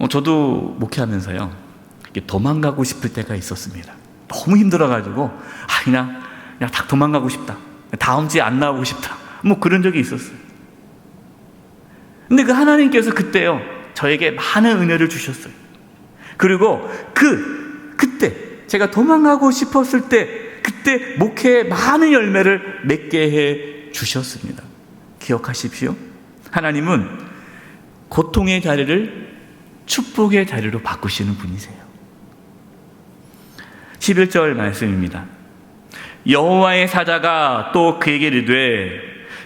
저도 목회하면서요, 도망가고 싶을 때가 있었습니다. 너무 힘들어가지고 그냥 다 도망가고 싶다, 다음 주에 안 나오고 싶다, 그런 적이 있었어요. 근데 그 하나님께서 그때요, 저에게 많은 은혜를 주셨어요. 그리고 그때 제가 도망가고 싶었을 때 그때 목회에 많은 열매를 맺게 해 주셨습니다. 기억하십시오. 하나님은 고통의 자리를 축복의 자리로 바꾸시는 분이세요. 11절 말씀입니다. 여호와의 사자가 또 그에게 이르되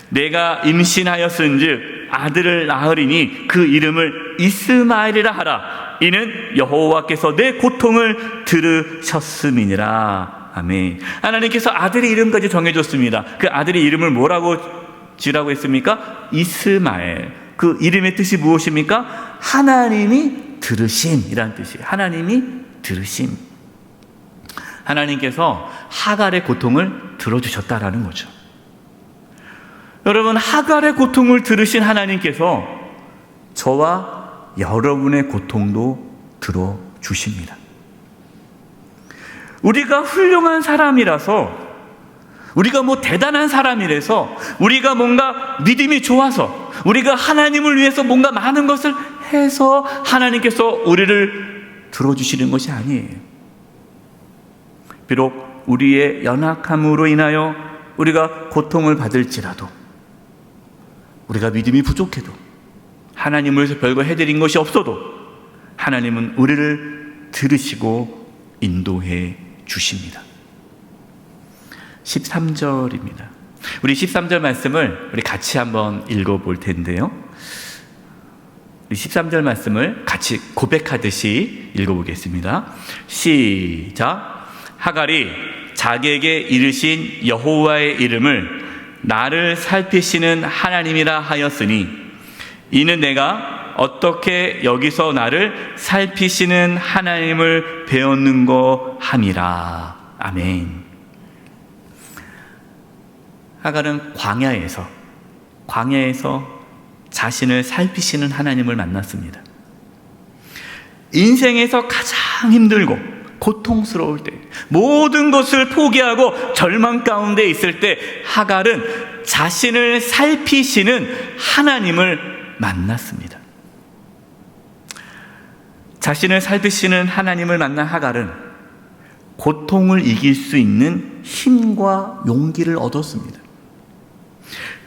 내가 임신하였은즉 아들을 낳으리니 그 이름을 이스마엘이라 하라. 이는 여호와께서 내 고통을 들으셨음이니라. 아멘. 하나님께서 아들의 이름까지 정해줬습니다. 그 아들의 이름을 뭐라고 지으라고 했습니까? 이스마엘. 그 이름의 뜻이 무엇입니까? 하나님이 들으심이라는 뜻이에요. 하나님이 들으심. 하나님께서 하갈의 고통을 들어주셨다라는 거죠. 여러분, 하갈의 고통을 들으신 하나님께서 저와 여러분의 고통도 들어주십니다. 우리가 훌륭한 사람이라서, 우리가 뭐 대단한 사람이라서, 우리가 뭔가 믿음이 좋아서, 우리가 하나님을 위해서 뭔가 많은 것을 해서 하나님께서 우리를 들어주시는 것이 아니에요. 비록 우리의 연약함으로 인하여 우리가 고통을 받을지라도, 우리가 믿음이 부족해도, 하나님을 위해서 별거 해드린 것이 없어도 하나님은 우리를 들으시고 인도해 주십니다. 13절입니다. 우리 13절 말씀을 우리 같이 한번 읽어볼 텐데요. 우리 13절 말씀을 같이 고백하듯이 읽어보겠습니다. 시작. 하갈이 자기에게 이르신 여호와의 이름을 나를 살피시는 하나님이라 하였으니 이는 내가 어떻게 여기서 나를 살피시는 하나님을 배웠는고 함이라. 아멘. 하갈은 광야에서 자신을 살피시는 하나님을 만났습니다. 인생에서 가장 힘들고 고통스러울 때, 모든 것을 포기하고 절망 가운데 있을 때 하갈은 자신을 살피시는 하나님을 만났습니다. 자신을 살피시는 하나님을 만난 하갈은 고통을 이길 수 있는 힘과 용기를 얻었습니다.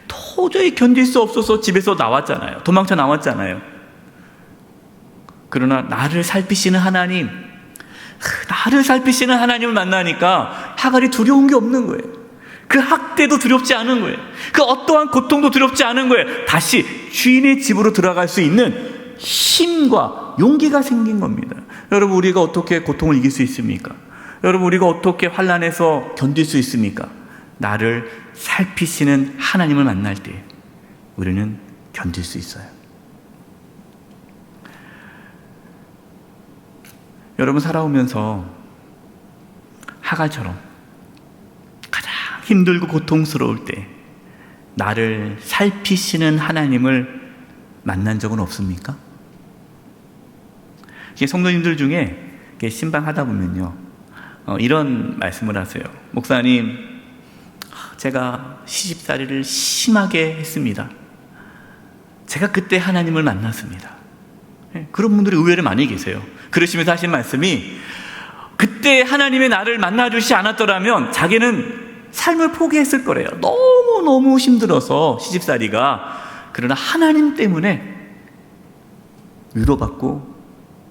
도저히 견딜 수 없어서 집에서 나왔잖아요. 도망쳐 나왔잖아요. 그러나 나를 살피시는 하나님을 만나니까 하갈이 두려운 게 없는 거예요. 그 학대도 두렵지 않은 거예요. 그 어떠한 고통도 두렵지 않은 거예요. 다시 주인의 집으로 들어갈 수 있는 힘과 용기가 생긴 겁니다. 여러분, 우리가 어떻게 고통을 이길 수 있습니까? 여러분, 우리가 어떻게 환난에서 견딜 수 있습니까? 나를 살피시는 하나님을 만날 때 우리는 견딜 수 있어요. 여러분, 살아오면서 하갈처럼 가장 힘들고 고통스러울 때 나를 살피시는 하나님을 만난 적은 없습니까? 성도님들 중에 신방하다 보면요, 이런 말씀을 하세요. 목사님, 제가 시집살이를 심하게 했습니다. 제가 그때 하나님을 만났습니다. 그런 분들이 의외로 많이 계세요. 그러시면서 하신 말씀이, 그때 하나님의 나를 만나주시지 않았더라면 자기는 삶을 포기했을 거래요. 너무너무 힘들어서 시집살이가. 그러나 하나님 때문에 위로받고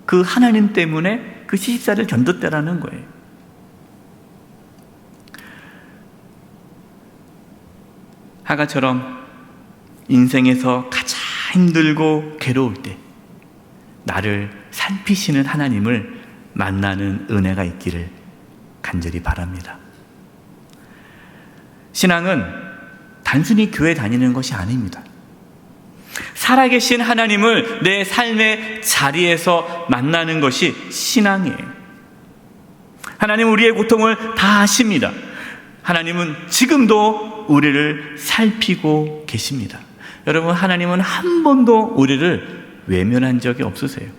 그 하나님 때문에 그 시집살이를 견뎠다라는 거예요. 하갈처럼 인생에서 가장 힘들고 괴로울 때 나를 살피시는 하나님을 만나는 은혜가 있기를 간절히 바랍니다. 신앙은 단순히 교회 다니는 것이 아닙니다. 살아계신 하나님을 내 삶의 자리에서 만나는 것이 신앙이에요. 하나님은 우리의 고통을 다 아십니다. 하나님은 지금도 우리를 살피고 계십니다. 여러분, 하나님은 한 번도 우리를 외면한 적이 없으세요.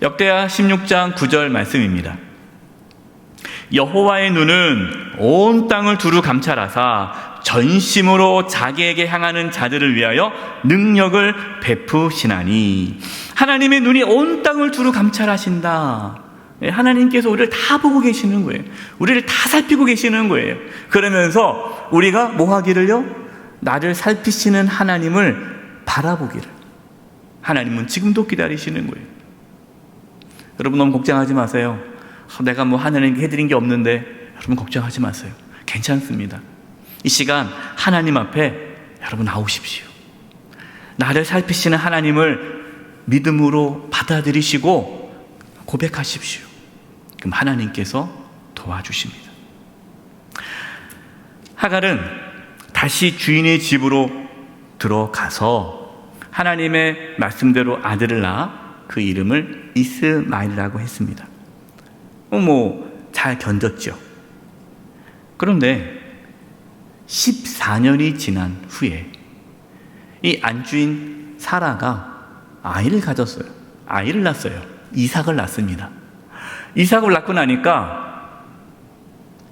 역대하 16장 9절 말씀입니다. 여호와의 눈은 온 땅을 두루 감찰하사 전심으로 자기에게 향하는 자들을 위하여 능력을 베푸시나니. 하나님의 눈이 온 땅을 두루 감찰하신다. 하나님께서 우리를 다 보고 계시는 거예요. 우리를 다 살피고 계시는 거예요. 그러면서 우리가 뭐 하기를요? 나를 살피시는 하나님을 바라보기를. 하나님은 지금도 기다리시는 거예요. 여러분, 너무 걱정하지 마세요. 내가 뭐 하나님께 해드린 게 없는데. 여러분, 걱정하지 마세요. 괜찮습니다. 이 시간 하나님 앞에 여러분 나오십시오. 나를 살피시는 하나님을 믿음으로 받아들이시고 고백하십시오. 그럼 하나님께서 도와주십니다. 하갈은 다시 주인의 집으로 들어가서 하나님의 말씀대로 아들을 낳아 그 이름을 이스마엘이라고 했습니다. 잘 견뎠죠. 그런데 14년이 지난 후에 이 안주인 사라가 아이를 가졌어요. 아이를 낳았어요. 이삭을 낳습니다. 이삭을 낳고 나니까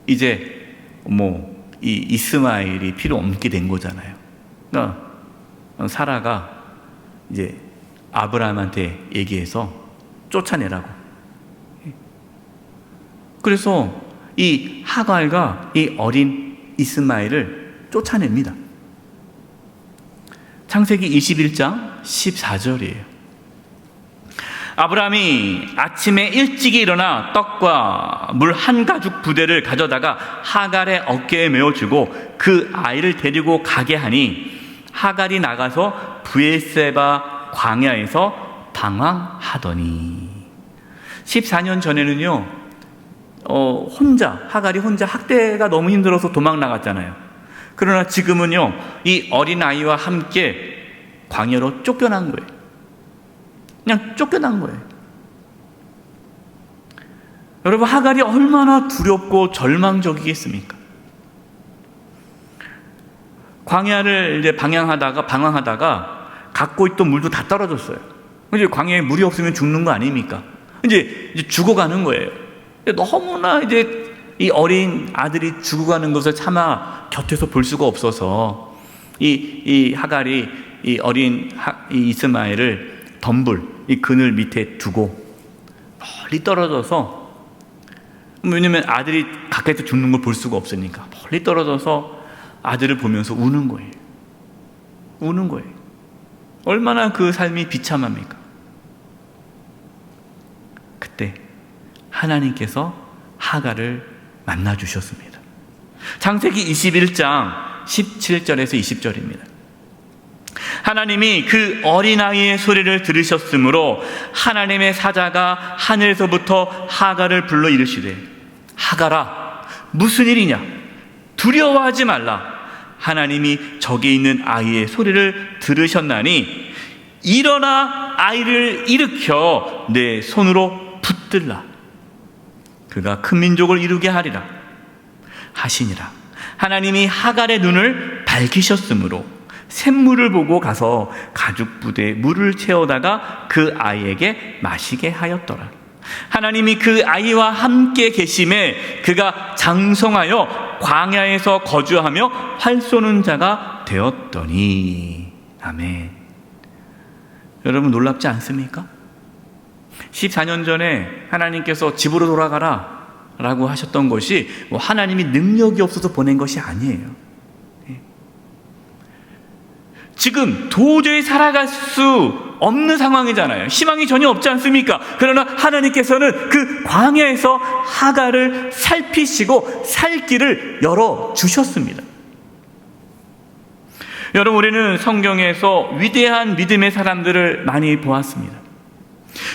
이제 이 이스마엘이 필요 없게 된 거잖아요. 그러니까 사라가 이제 아브라함한테 얘기해서 쫓아내라고. 그래서 이 하갈과 이 어린 이스마엘을 쫓아냅니다. 창세기 21장 14절이에요. 아브라함이 아침에 일찍이 일어나 떡과 물 한 가죽 부대를 가져다가 하갈의 어깨에 메어주고 그 아이를 데리고 가게 하니 하갈이 나가서 브에세바 광야에서 방황하더니 14년 전에는요 하갈이 혼자 학대가 너무 힘들어서 도망 나갔잖아요. 그러나 지금은요 이 어린아이와 함께 광야로 쫓겨난 거예요. 그냥 쫓겨난 거예요. 여러분, 하갈이 얼마나 두렵고 절망적이겠습니까? 광야를 이제 방황하다가 갖고 있던 물도 다 떨어졌어요. 이제 광야에 물이 없으면 죽는 거 아닙니까? 이제 죽어가는 거예요. 너무나 이제 이 어린 아들이 죽어가는 것을 차마 곁에서 볼 수가 없어서 이 하갈이 이 어린 이 이스마엘을 덤불, 이 그늘 밑에 두고 멀리 떨어져서, 왜냐면 아들이 가까이서 죽는 걸 볼 수가 없으니까 멀리 떨어져서 아들을 보면서 우는 거예요. 우는 거예요. 얼마나 그 삶이 비참합니까? 그때 하나님께서 하갈을 만나 주셨습니다. 창세기 21장 17절에서 20절입니다. 하나님이 그 어린아이의 소리를 들으셨으므로 하나님의 사자가 하늘에서부터 하갈을 불러 이르시되, 하갈아, 무슨 일이냐? 두려워하지 말라. 하나님이 저기 있는 아이의 소리를 들으셨나니 일어나 아이를 일으켜 내 손으로 붙들라. 그가 큰 민족을 이루게 하리라 하시니라. 하나님이 하갈의 눈을 밝히셨으므로 샘물을 보고 가서 가죽 부대에 물을 채워다가 그 아이에게 마시게 하였더라. 하나님이 그 아이와 함께 계심에 그가 장성하여 광야에서 거주하며 활 쏘는 자가 되었더니. 아멘. 여러분, 놀랍지 않습니까? 14년 전에 하나님께서 집으로 돌아가라 라고 하셨던 것이 하나님이 능력이 없어서 보낸 것이 아니에요. 지금 도저히 살아갈 수 없는 상황이잖아요. 희망이 전혀 없지 않습니까? 그러나 하나님께서는 그 광야에서 하갈을 살피시고 살 길을 열어주셨습니다. 여러분, 우리는 성경에서 위대한 믿음의 사람들을 많이 보았습니다.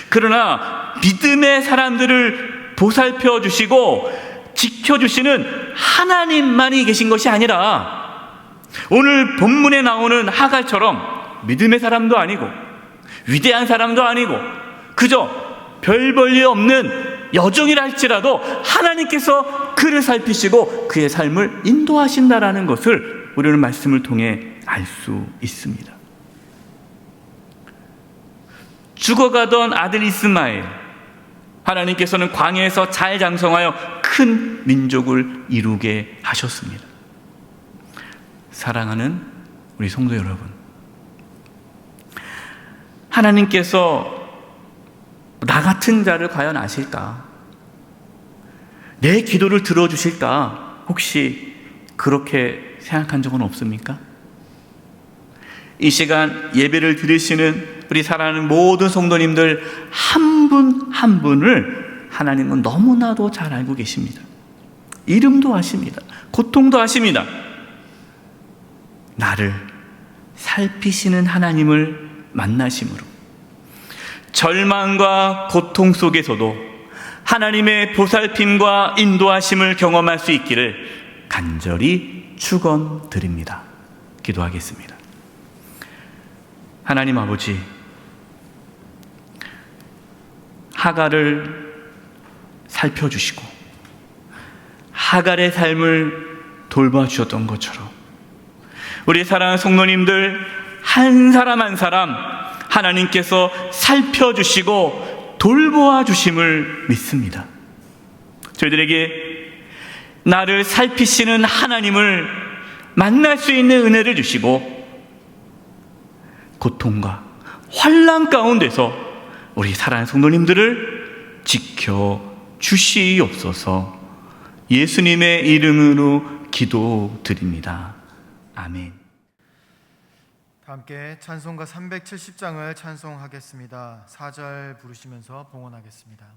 그러나 믿음의 사람들을 보살펴 주시고 지켜주시는 하나님만이 계신 것이 아니라 오늘 본문에 나오는 하갈처럼 믿음의 사람도 아니고 위대한 사람도 아니고 그저 별 볼일 없는 여종이라 할지라도 하나님께서 그를 살피시고 그의 삶을 인도하신다라는 것을 우리는 말씀을 통해 알 수 있습니다. 죽어가던 아들 이스마엘, 하나님께서는 광야에서 잘 장성하여 큰 민족을 이루게 하셨습니다. 사랑하는 우리 성도 여러분, 하나님께서 나 같은 자를 과연 아실까? 내 기도를 들어주실까? 혹시 그렇게 생각한 적은 없습니까? 이 시간 예배를 드리시는 우리 사랑하는 모든 성도님들 한 분 한 분을 하나님은 너무나도 잘 알고 계십니다. 이름도 아십니다. 고통도 아십니다. 나를 살피시는 하나님을 만나심으로 절망과 고통 속에서도 하나님의 보살핌과 인도하심을 경험할 수 있기를 간절히 축원드립니다. 기도하겠습니다. 하나님 아버지, 하갈을 살펴주시고 하갈의 삶을 돌봐주셨던 것처럼 우리 사랑하는 성도님들 한 사람 한 사람 하나님께서 살펴주시고 돌보아 주심을 믿습니다. 저희들에게 나를 살피시는 하나님을 만날 수 있는 은혜를 주시고 고통과 환난 가운데서 우리 사랑하는 성도님들을 지켜주시옵소서. 예수님의 이름으로 기도드립니다. 아멘. 함께 찬송가 370장을 찬송하겠습니다. 4절 부르시면서 봉헌하겠습니다.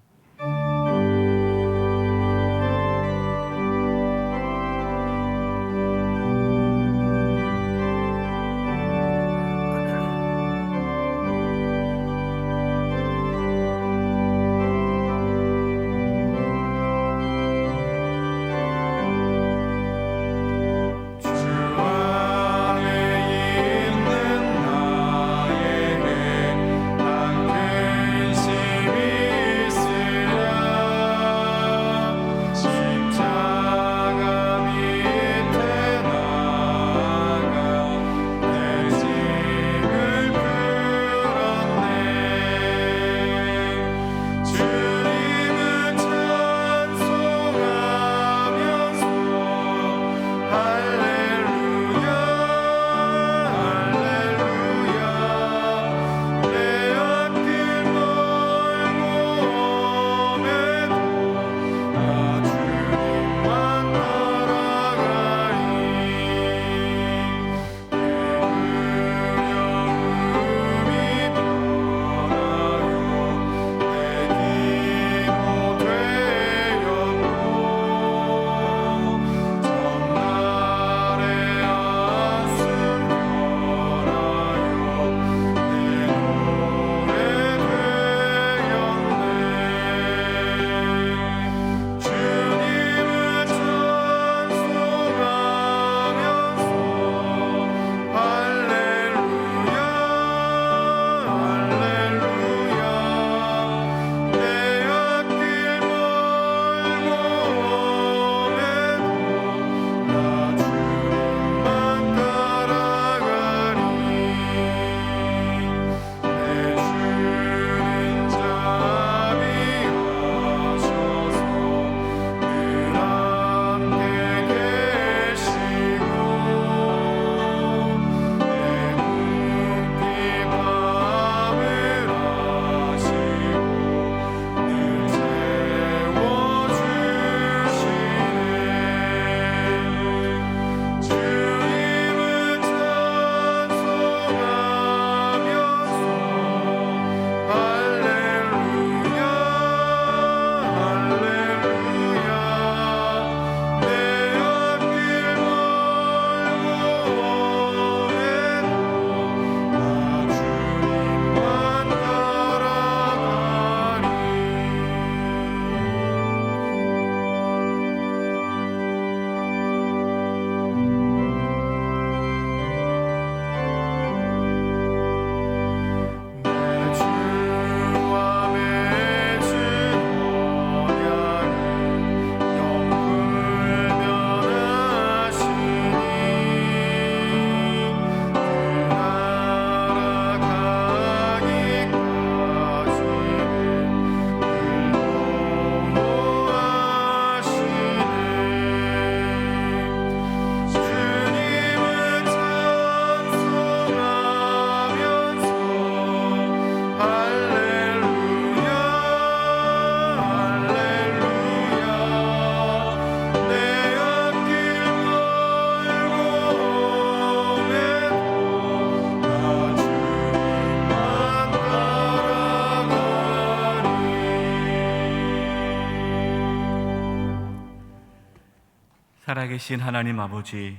살아계신 하나님 아버지,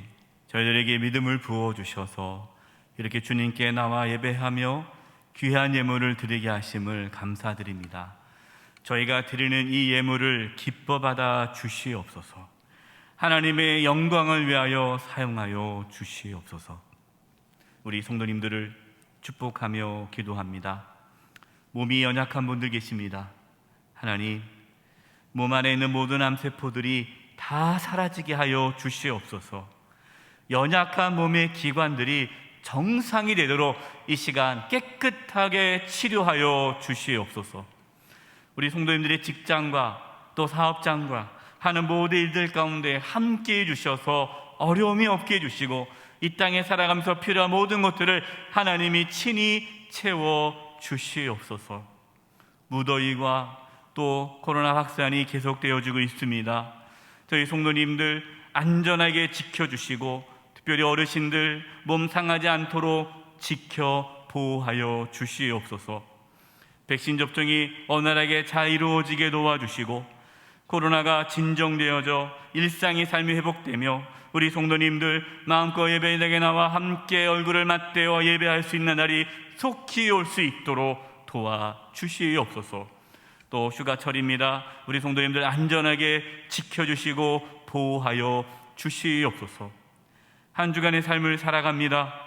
저희들에게 믿음을 부어주셔서 이렇게 주님께 나와 예배하며 귀한 예물을 드리게 하심을 감사드립니다. 저희가 드리는 이 예물을 기뻐 받아 주시옵소서. 하나님의 영광을 위하여 사용하여 주시옵소서. 우리 성도님들을 축복하며 기도합니다. 몸이 연약한 분들 계십니다. 하나님, 몸 안에 있는 모든 암세포들이 다 사라지게 하여 주시옵소서. 연약한 몸의 기관들이 정상이 되도록 이 시간 깨끗하게 치료하여 주시옵소서. 우리 성도님들의 직장과 또 사업장과 하는 모든 일들 가운데 함께해 주셔서 어려움이 없게 해주시고 이 땅에 살아가면서 필요한 모든 것들을 하나님이 친히 채워 주시옵소서. 무더위와 또 코로나 확산이 계속되어지고 있습니다. 저희 성도님들 안전하게 지켜주시고 특별히 어르신들 몸 상하지 않도록 지켜 보호하여 주시옵소서. 백신 접종이 원활하게 잘 이루어지게 도와주시고 코로나가 진정되어져 일상의 삶이 회복되며 우리 성도님들 마음껏 예배당에 나와 함께 얼굴을 맞대어 예배할 수 있는 날이 속히 올 수 있도록 도와주시옵소서. 또 휴가철입니다. 우리 성도님들 안전하게 지켜주시고 보호하여 주시옵소서. 한 주간의 삶을 살아갑니다.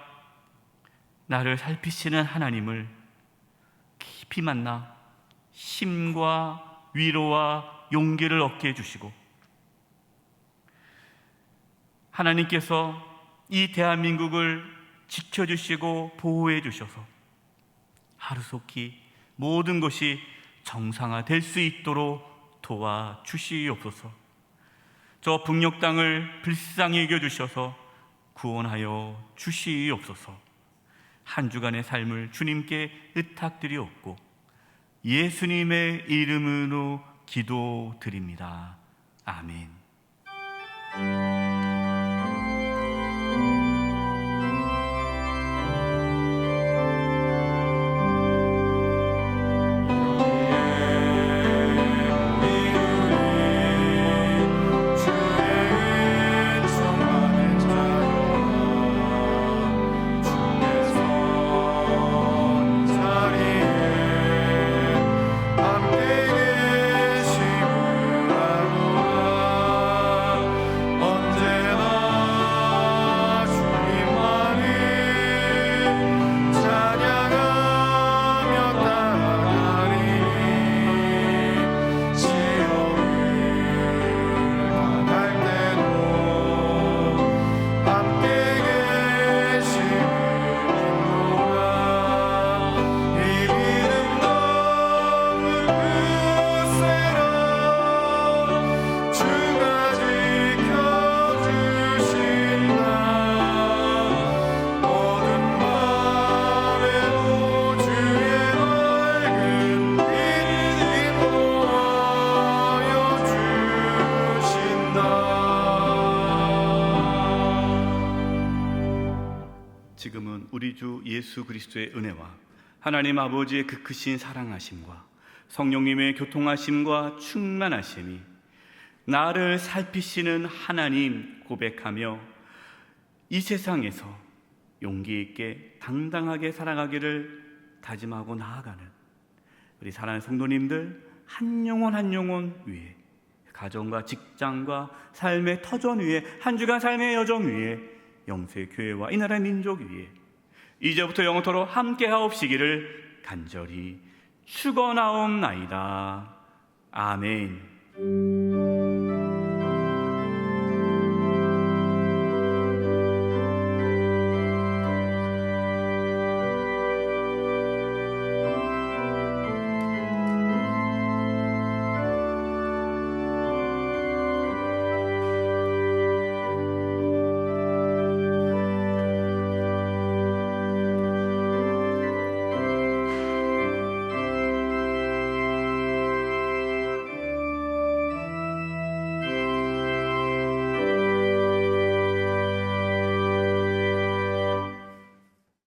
나를 살피시는 하나님을 깊이 만나 힘과 위로와 용기를 얻게 해주시고 하나님께서 이 대한민국을 지켜주시고 보호해 주셔서 하루속히 모든 것이 정상화될 수 있도록 도와주시옵소서. 저 북녘 땅을 불쌍히 여겨주셔서 구원하여 주시옵소서. 한 주간의 삶을 주님께 의탁드리옵고 예수님의 이름으로 기도드립니다. 아멘. 지금은 우리 주 예수 그리스도의 은혜와 하나님 아버지의 그 크신 사랑하심과 성령님의 교통하심과 충만하심이 나를 살피시는 하나님 고백하며 이 세상에서 용기 있게 당당하게 살아가기를 다짐하고 나아가는 우리 사랑하는 성도님들 한 영혼 한 영혼 위에 가정과 직장과 삶의 터전 위에 한 주간 삶의 여정 위에 영세 교회와 이 나라의 민족 위에 이제부터 영원토록 함께 하옵시기를 간절히 축원하옵나이다. 아멘.